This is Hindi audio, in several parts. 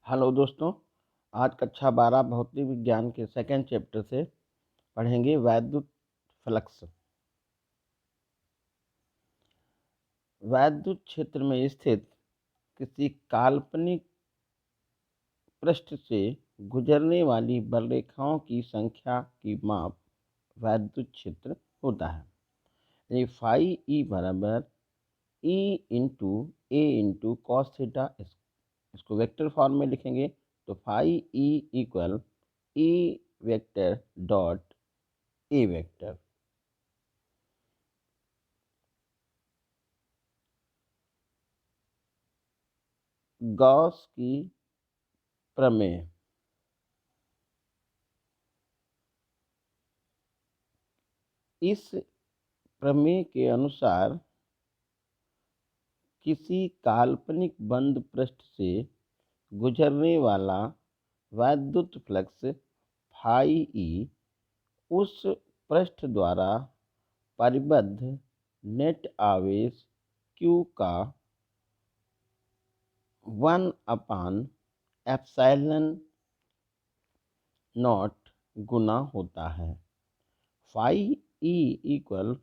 हेलो दोस्तों, आज कक्षा 12 भौतिक विज्ञान के सेकंड चैप्टर से पढ़ेंगे वैद्युत फ्लक्स। वैद्युत क्षेत्र में स्थित किसी काल्पनिक पृष्ठ से गुजरने वाली बलरेखाओं की संख्या की माप वैद्युत क्षेत्र होता है। ये फाई ई बराबर E into A into cos theta, इसको वेक्टर फॉर्म में लिखेंगे तो phi E equal E vector dot A vector. Gauss की प्रमेय। इस प्रमेय के अनुसार किसी काल्पनिक बंद पृष्ठ से गुजरने वाला वैद्युत फ्लक्स फाई ई उस पृष्ठ द्वारा परिबद्ध नेट आवेश Q का 1/एप्सिलॉन गुना होता है। फाई ई इक्वल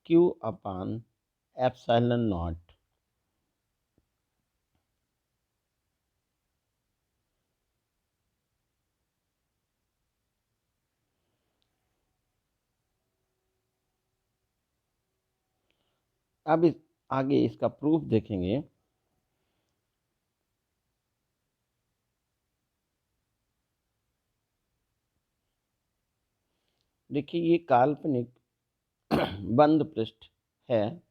Q/एप्सिलॉन। अब आगे इसका प्रूफ देखेंगे। देखिए, ये काल्पनिक बंद पृष्ठ है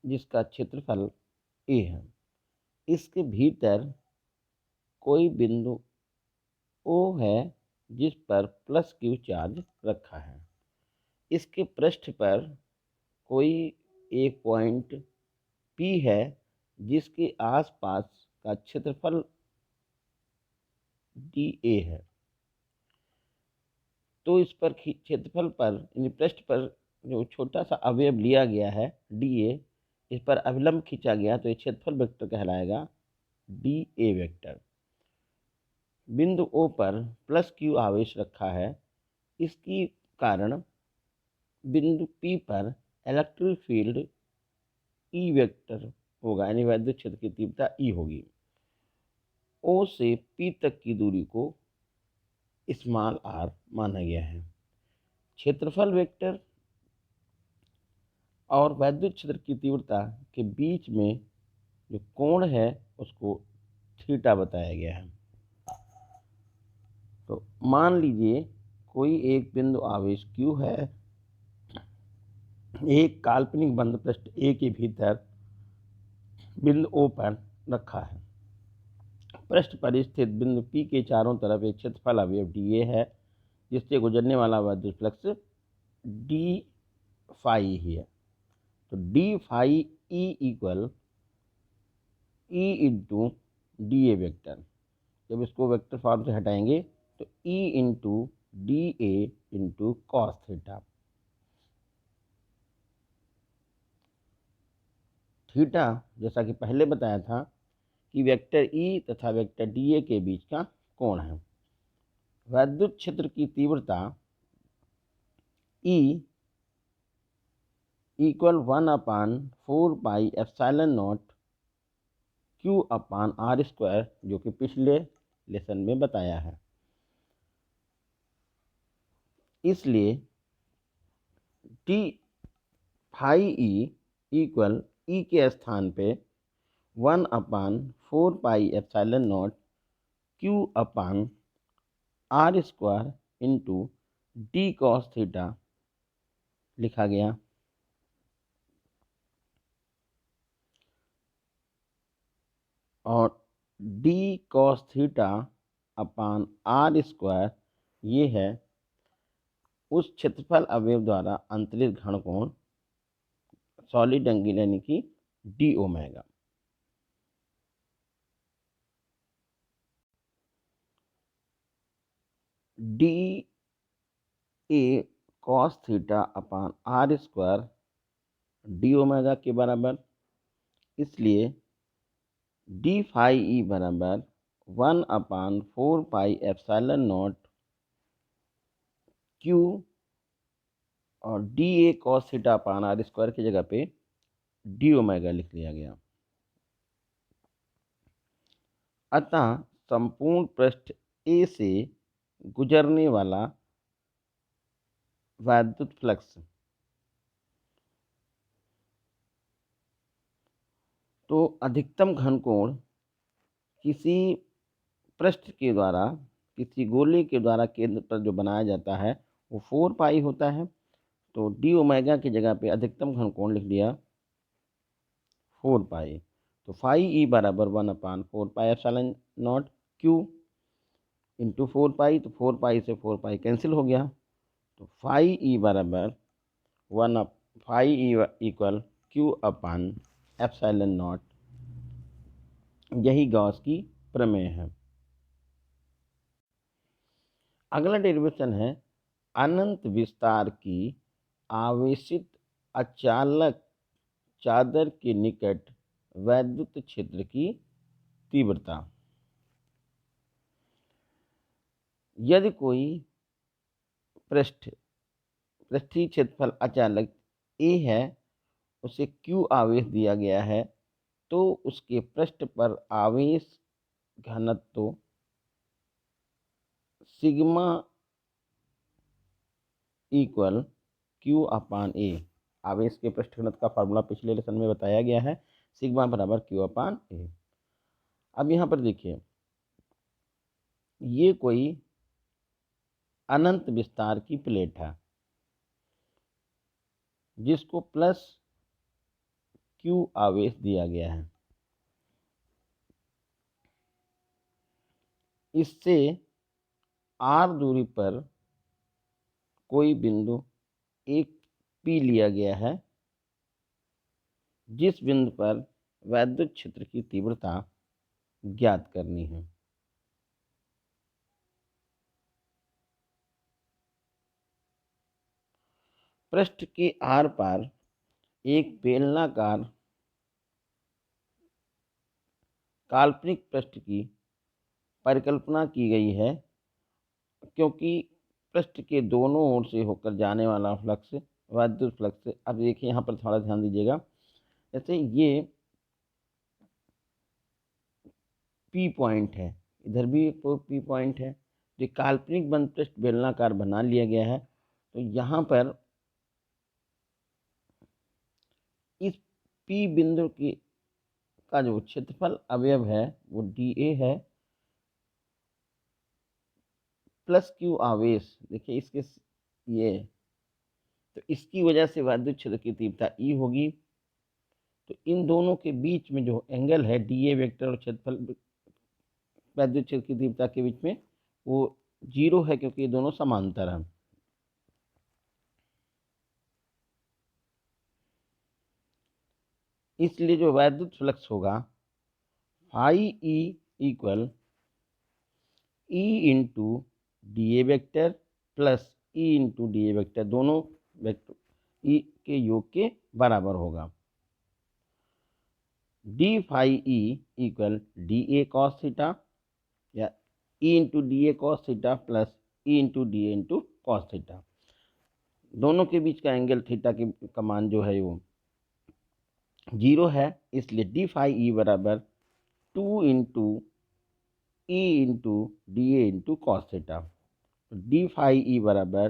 जिसका क्षेत्रफल ए है। इसके भीतर कोई बिंदु ओ है जिस पर +Q चार्ज रखा है। इसके पृष्ठ पर कोई एक पॉइंट P है जिसके आसपास का क्षेत्रफल dA है। तो इस पर क्षेत्रफल पर यानी पृष्ठ पर जो छोटा सा अवयव लिया गया है dA, इस पर अभिलंब खींचा गया तो ये क्षेत्रफल वेक्टर कहलाएगा dA वेक्टर। बिंदु O पर +Q आवेश रखा है, इसकी कारण बिंदु P पर इलेक्ट्रिक फील्ड E वेक्टर होगा, यानी वैद्युत क्षेत्र की तीव्रता E होगी। O से P तक की दूरी को स्मॉल r माना गया है। क्षेत्रफल वेक्टर और वैद्युत क्षेत्र की तीव्रता के बीच में जो कोण है उसको थीटा बताया गया है। तो मान लीजिए कोई एक बिंदु आवेश Q है, एक काल्पनिक बंद पृष्ठ A के भीतर बिंदु O पर रखा है। पृष्ठ पर स्थित बिंदु P के चारों तरफ एक क्षेत्रफल अवयव dA है जिससे गुजरने वाला वैद्युत फ्लक्स d फाई ही है। तो d phi E equal E into dA vector. जब इसको वेक्टर फॉर्म से हटाएंगे तो E into dA into cos theta. Theta जैसा कि पहले बताया था कि वेक्टर E तथा वेक्टर dA के बीच का कोण है। वैद्युत क्षेत्र की तीव्रता E इक्वल 1/4πε0 Q/r², जो कि पिछले लेसन में बताया है। इसलिए टी फाई ई इक्वल ई के स्थान पे 1/4πε0 Q/r² into D cos theta लिखा गया। और D cos theta upon r² ये है उस क्षेत्रफल अवयव द्वारा अंतरित घन कोण सॉलिड एंगल यानी कि D omega. D A cos theta upon r² D omega के बराबर। इसलिए डी फाई ई बराबर 1/4 पाई एप्सिलॉन नॉट क्यू और D A cos theta upon R square की जगह पे डी ओमेगा लिख लिया गया। अतः संपूर्ण पृष्ठ ए से गुजरने वाला वैद्युत फ्लक्स, तो अधिकतम घन कोण किसी पृष्ठ के द्वारा, किसी गोले के द्वारा केंद्र पर जो बनाया जाता है वो 4 पाई होता है। तो डी ओमेगा की जगह पे अधिकतम घन कोण लिख दिया 4 पाई। तो फाई ई बराबर 1/4 pi epsilon naught Q into 4 पाई। तो 4 पाई से 4 पाई कैंसिल हो गया। तो फाई ई बराबर phi E equal Q upon epsilon naught. यही गॉस की प्रमेय है। अगला डेरिवेशन है अनंत विस्तार की आवेशित अचालक चादर के निकट वैद्युत क्षेत्र की तीव्रता। यदि कोई पृष्ठीय क्षेत्रफल अचालक ए है, उसे क्यू आवेश दिया गया है, तो उसके पृष्ठ पर आवेश घनत्व सिग्मा इक्वल क्यू अपान ए। आवेश के पृष्ठ घनत्व का फार्मूला पिछले लेसन में बताया गया है, सिग्मा बराबर क्यू अपान ए। अब यहाँ पर देखिए, ये कोई अनंत विस्तार की प्लेट है जिसको प्लस क्यू आवेश दिया गया है। इससे आर दूरी पर कोई बिंदु एक पी लिया गया है, जिस बिंदु पर वैद्युत क्षेत्र की तीव्रता ज्ञात करनी है। पृष्ठ के आर पार एक बेलनाकार काल्पनिक पृष्ठ की परिकल्पना की गई है, क्योंकि पृष्ठ के दोनों ओर से होकर जाने वाला फ्लक्स वैद्युत फ्लक्स। अब देखिए यहाँ पर थोड़ा ध्यान दीजिएगा, जैसे ये पी पॉइंट है, इधर भी एक पी पॉइंट है, जो काल्पनिक बंद पृष्ठ बेलनाकार बना लिया गया है। तो यहाँ पर इस पी बिंदु की का जो क्षेत्रफल अवयव है वो डी ए है, प्लस क्यू आवेश देखिए इसके ये, तो इसकी वजह से वैद्युत क्षेत्र की तीव्रता ई होगी। तो इन दोनों के बीच में जो एंगल है डी ए वेक्टर और क्षेत्रफल वैद्युत क्षेत्र की तीव्रता के बीच में वो 0 है, क्योंकि ये दोनों समांतर हैं। इसलिए जो वैद्युत फ्लक्स होगा phi E equal E into D A vector plus E into D A vector, दोनों वेक्टर ई के योग के बराबर होगा। D phi E equal d A cos theta या E into D A cos theta plus E into D A into cos theta. दोनों के बीच का एंगल थीटा का मान जो है वो 0 है, इसलिए डी फाई ई बराबर 2 into E into D A into cos theta. D phi E बराबर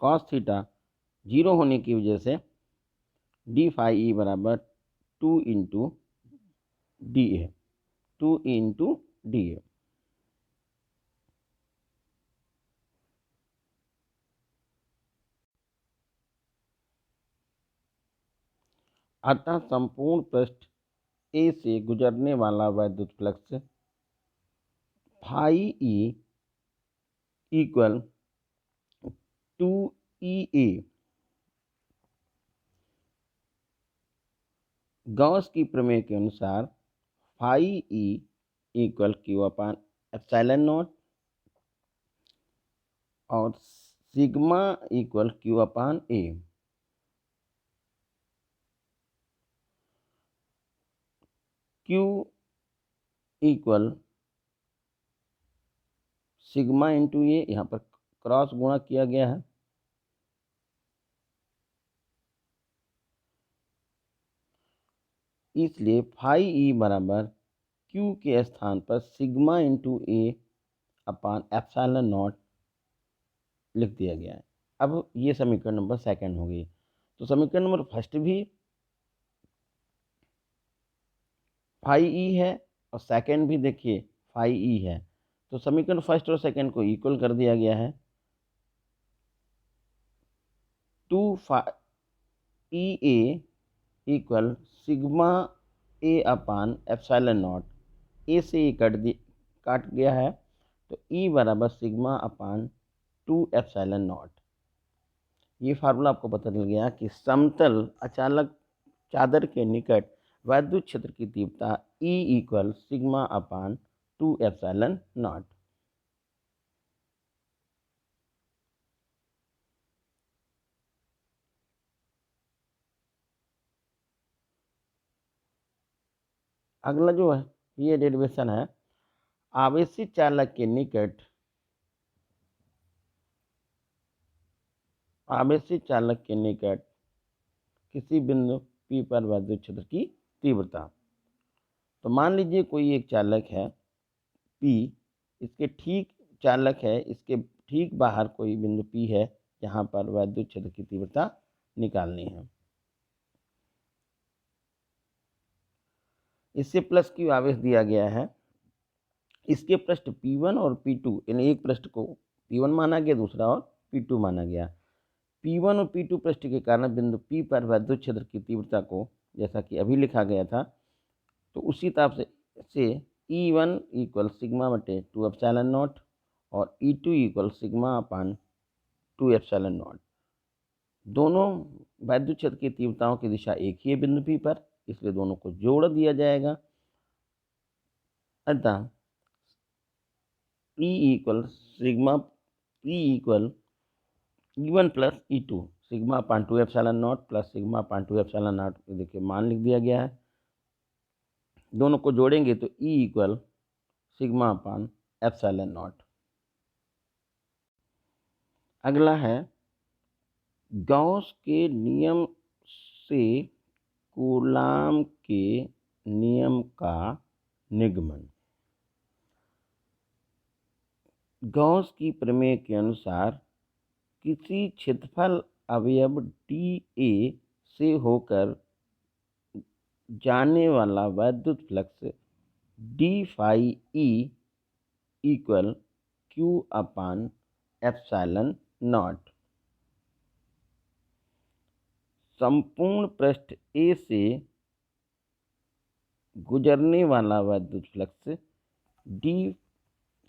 कॉस थीटा 0 होने की वजह से डी फाई ई बराबर 2 into D A, 2 into D A. अतः संपूर्ण पृष्ठ ए से गुजरने वाला वैद्युत flux phi E equal 2EA। Gauss की प्रमेय के अनुसार phi E equal Q upon epsilon naught और sigma equal Q upon A. Q equal sigma into A, यहाँ पर क्रॉस गुणा किया गया है, इसलिए फाई ई बराबर क्यू के स्थान पर sigma into A upon epsilon not लिख दिया गया है। अब ये समीकरण नंबर सेकंड हो गई। तो समीकरण नंबर फर्स्ट भी फाई ई है और सेकंड भी देखिए फाई ई है, तो समीकरण फर्स्ट और सेकंड को इक्वल कर दिया गया है। 2 phi A equal sigma A upon epsilon naught, A से ए काट गया है, तो ई बराबर सिग्मा अपान 2 एप्सिलॉन नॉट। ये फार्मूला आपको पता चल गया कि समतल अचालक चादर के निकट वैद्युत क्षेत्र की तीव्रता E equal sigma upon 2 epsilon not. अगला जो है ये डेरिवेशन है, आवेशित चालक के निकट किसी बिंदु P पर वैद्युत क्षेत्र की तीव्रता। तो मान लीजिए कोई एक चालक है P, इसके ठीक बाहर कोई बिंदु P है जहाँ पर वैद्युत क्षेत्र की तीव्रता निकालनी है। इससे प्लस Q आवेश दिया गया है, इसके पृष्ठ P1 और P2, यानी एक पृष्ठ को P1 माना गया, दूसरा और P2 माना गया। P1 और P2 पृष्ठ के कारण बिंदु P पर वैद्युत क्षेत्र की तीव्रता को जैसा कि अभी लिखा गया था, तो उसी तरह से E1 इक्वल सिग्मा बटे 2 एप्सिलॉन नॉट और E2 equal sigma upon 2 epsilon not. दोनों वैद्युत क्षेत्र की तीव्रताओं की दिशा एक ही है बिंदु P पर, इसलिए दोनों को जोड़ दिया जाएगा। अतः E equal E1 plus E2 sigma upon 2 epsilon not plus sigma upon 2 epsilon not, देखिए मान लिख दिया गया है। दोनों को जोड़ेंगे तो E equal sigma upon epsilon not. अगला है गॉस के नियम से कूलाम के नियम का निगमन। गॉस की प्रमेय के अनुसार किसी क्षेत्रफल अवयव dA से होकर जाने वाला वैद्युत flux d phi E equal Q upon epsilon naught संपूर्ण पृष्ठ A से गुजरने वाला वैद्युत फ्लक्स d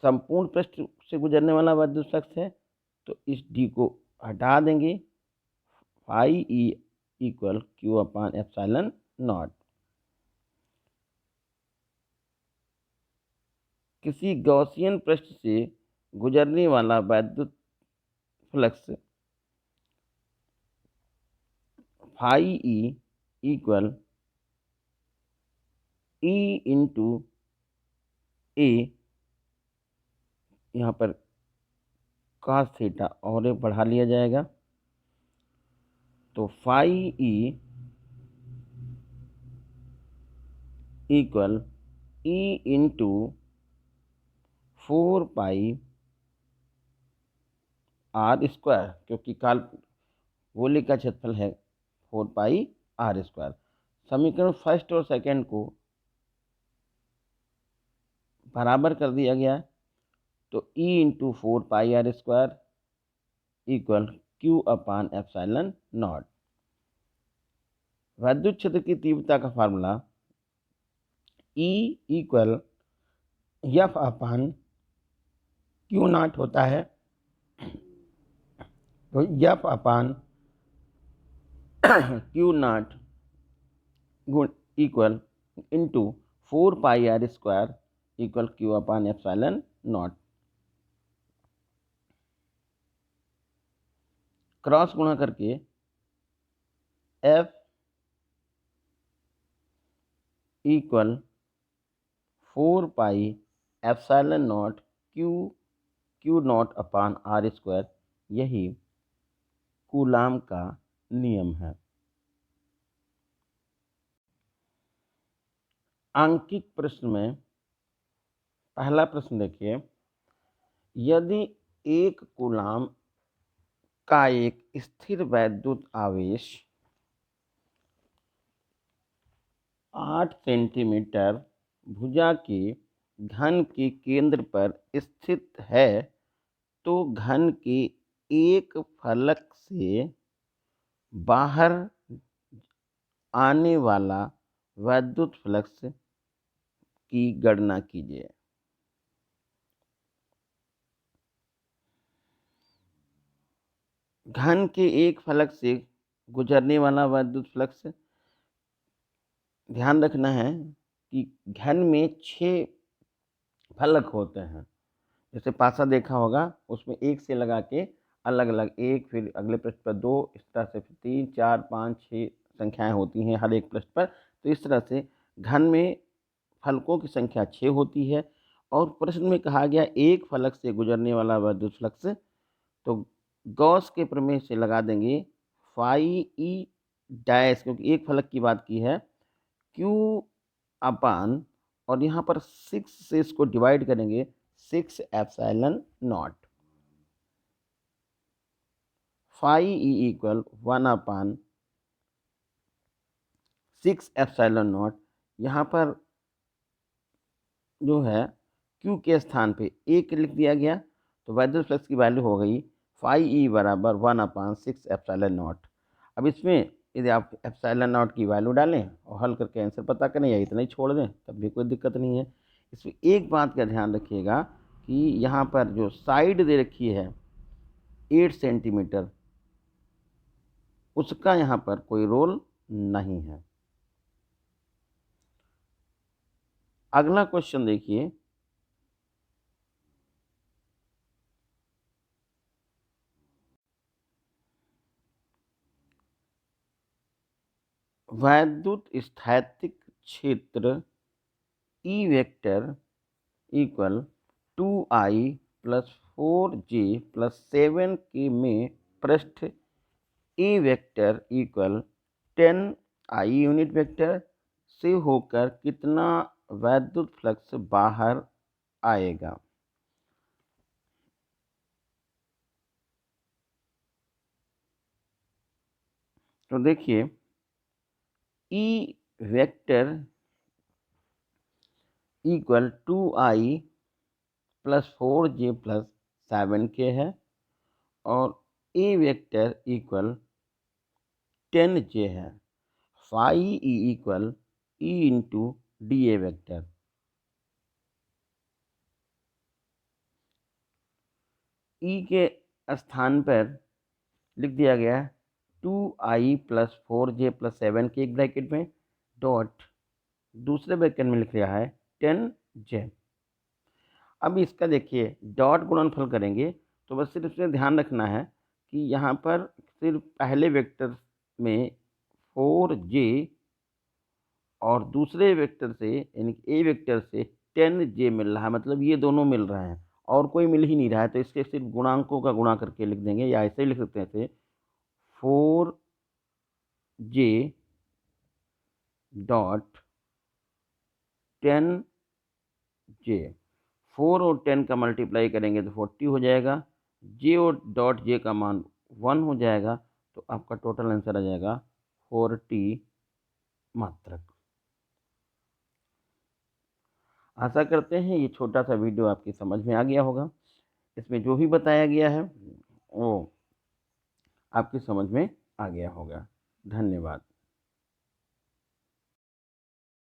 संपूर्ण पृष्ठ से गुजरने वाला वैद्युत फ्लक्स है, तो इस d को हटा देंगे, phi E equal Q upon epsilon naught. किसी गॉसियन पृष्ठ से गुजरने वाला वैद्युत flux phi E equal E into A, यहाँ पर cos थीटा और एक बढ़ा लिया जाएगा, तो phi E equal E into 4 pi R square, क्योंकि गोले का क्षेत्रफल है 4 पाई आर स्क्वायर। समीकरण फर्स्ट और सेकंड को बराबर कर दिया गया, तो E into 4 pi R square equal Q upon epsilon naught. वैद्युत क्षेत्र की तीव्रता का formula E equal F upon Q naught होता है, तो एफ अपान Q नॉट गुण equal into 4 pi R square equal Q upon epsilon naught. Cross गुणा करके F equal 4 pi epsilon naught Q naught upon R square, यही कूलाम का नियम है। आंकिक प्रश्न में पहला प्रश्न देखिए, यदि एक कूलाम का एक स्थिर वैद्युत आवेश 8 सेंटीमीटर भुजा के घन के केंद्र पर स्थित है, तो घन के एक फलक से बाहर आने वाला वैद्युत फ्लक्स की गणना कीजिए। घन के एक फलक से गुजरने वाला वैद्युत फ्लक्स, ध्यान रखना है कि घन में 6 फलक होते हैं। जैसे पासा देखा होगा, उसमें एक से लगा के अलग अलग एक, फिर अगले पृष्ठ पर 2, इस तरह से 3, 4, 5, 6 संख्याएं होती हैं हर एक पृष्ठ पर। तो इस तरह से घन में फलकों की संख्या 6 होती है। और प्रश्न में कहा गया एक फलक से गुजरने वाला वैद्युत फ्लक्स, तो गॉस के प्रमेय से लगा देंगे फाई ई डैश, क्योंकि एक फलक की बात की है, क्यू अपान, और यहाँ पर 6 से इसको डिवाइड करेंगे, 6 epsilon naught. Phi E equal 1 upon 6 epsilon naught. यहाँ पर जो है क्यू के स्थान पे एक लिख दिया गया, तो वैद्युत फ्लक्स की वैल्यू हो गई फाई ई बराबर 1 अपान 6 एप्सिलॉन नॉट। अब इसमें यदि आप एप्सिलॉन नॉट की वैल्यू डालें और हल करके आंसर पता करें या इतना ही छोड़ दें, तब भी कोई दिक्कत नहीं है। इसमें एक बात का ध्यान रखिएगा कि यहाँ पर जो साइड दे रखी है 8 सेंटीमीटर, उसका यहाँ पर कोई रोल नहीं है। अगला क्वेश्चन देखिए, वैद्युत स्थैतिक क्षेत्र E vector equal 2i plus 4j plus 7k में पृष्ठ A vector equal 10i unit vector से होकर कितना वैद्युत फ्लक्स बाहर आएगा। तो देखिए, E vector equal 2i plus 4j plus 7k है, और ए वेक्टर इक्वल 10j है। Phi E equal E into D A vector. E के स्थान पर लिख दिया गया 2i plus 4j plus 7k एक ब्रैकेट में, डॉट दूसरे ब्रैकेट में लिख रहा है 10j। अब इसका देखिए डॉट गुणनफल करेंगे, तो बस सिर्फ इसमें ध्यान रखना है कि यहाँ पर सिर्फ पहले वेक्टर में 4j और दूसरे वेक्टर से यानी ए वेक्टर से 10j मिल रहा है, मतलब ये दोनों मिल रहे हैं और कोई मिल ही नहीं रहा है। तो इसके सिर्फ गुणांकों का गुणा करके लिख देंगे, या ऐसे ही लिख सकते हैं, ऐसे 4j डॉट 10j। 4 और 10 का मल्टीप्लाई करेंगे तो 40 हो जाएगा, j और डॉट j का मान 1 हो जाएगा, तो आपका टोटल आंसर आ जाएगा 40 मात्रक। आशा करते हैं ये छोटा सा वीडियो आपकी समझ में आ गया होगा। इसमें जो भी बताया गया है वो आपकी समझ में आ गया होगा। धन्यवाद।